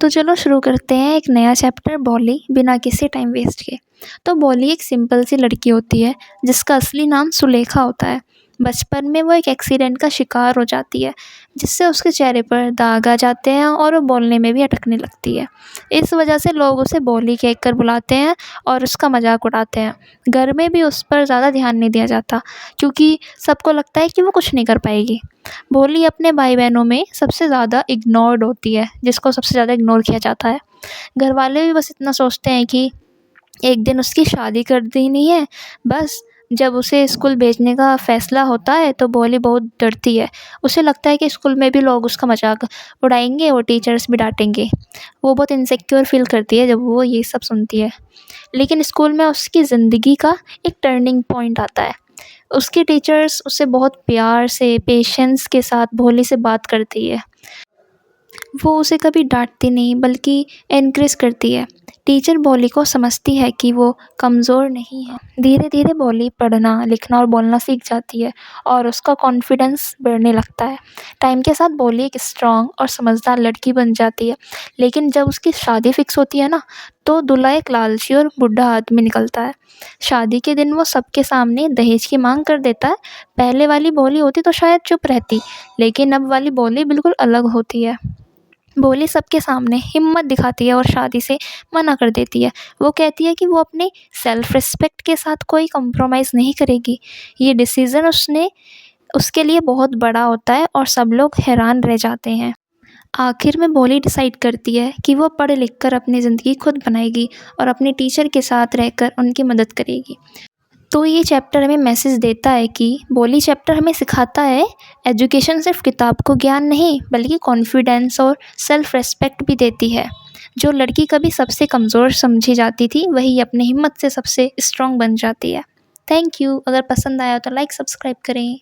तो चलो शुरू करते हैं एक नया चैप्टर बॉली बिना किसी टाइम वेस्ट के। तो बॉली एक सिंपल सी लड़की होती है जिसका असली नाम सुलेखा होता है। बचपन में वो एक एक्सीडेंट का शिकार हो जाती है जिससे उसके चेहरे पर दाग आ जाते हैं और वो बोलने में भी अटकने लगती है। इस वजह से लोग उसे बॉली कहकर बुलाते हैं और उसका मजाक उड़ाते हैं। घर में भी उस पर ज़्यादा ध्यान नहीं दिया जाता क्योंकि सबको लगता है कि वो कुछ नहीं कर पाएगी। भोली अपने भाई बहनों में सबसे ज़्यादा इग्नोर्ड होती है, जिसको सबसे ज़्यादा इग्नोर किया जाता है। घर वाले भी बस इतना सोचते हैं कि एक दिन उसकी शादी कर देनी है बस। जब उसे स्कूल भेजने का फ़ैसला होता है तो भोली बहुत डरती है। उसे लगता है कि स्कूल में भी लोग उसका मज़ाक उड़ाएँगे और टीचर्स भी डाँटेंगे। वो बहुत इनसिक्योर फ़ील करती है जब वो ये सब सुनती है। लेकिन स्कूल में उसकी ज़िंदगी का एक टर्निंग पॉइंट आता है। उसकी टीचर्स उससे बहुत प्यार से, पेशेंस के साथ भोली से बात करती है। वो उसे कभी डाँटती नहीं बल्कि एनकरेज करती है। टीचर भोली को समझती है कि वो कमज़ोर नहीं है। धीरे-धीरे भोली पढ़ना, लिखना और बोलना सीख जाती है और उसका कॉन्फिडेंस बढ़ने लगता है। टाइम के साथ भोली एक स्ट्रॉन्ग और समझदार लड़की बन जाती है। लेकिन जब उसकी शादी फिक्स होती है ना, तो दूल्हा एक लालची और बुढ़ा आदमी निकलता है। शादी के दिन वो सबके सामने दहेज की माँग कर देता है। पहले वाली भोली होती तो शायद चुप रहती, लेकिन अब वाली भोली बिल्कुल अलग होती है। भोली सबके सामने हिम्मत दिखाती है और शादी से मना कर देती है। वो कहती है कि वो अपने सेल्फ रिस्पेक्ट के साथ कोई कॉम्प्रोमाइज़ नहीं करेगी। ये डिसीज़न उसने उसके लिए बहुत बड़ा होता है और सब लोग हैरान रह जाते हैं। आखिर में भोली डिसाइड करती है कि वो पढ़ लिख कर अपनी ज़िंदगी खुद बनाएगी और अपने टीचर के साथ रहकर उनकी मदद करेगी। तो ये चैप्टर हमें मैसेज देता है कि भोली चैप्टर हमें सिखाता है एजुकेशन सिर्फ किताब को ज्ञान नहीं बल्कि कॉन्फिडेंस और सेल्फ रेस्पेक्ट भी देती है। जो लड़की कभी सबसे कमज़ोर समझी जाती थी वही अपनी हिम्मत से सबसे स्ट्रॉन्ग बन जाती है। Thank you. अगर पसंद आया तो लाइक सब्सक्राइब करें।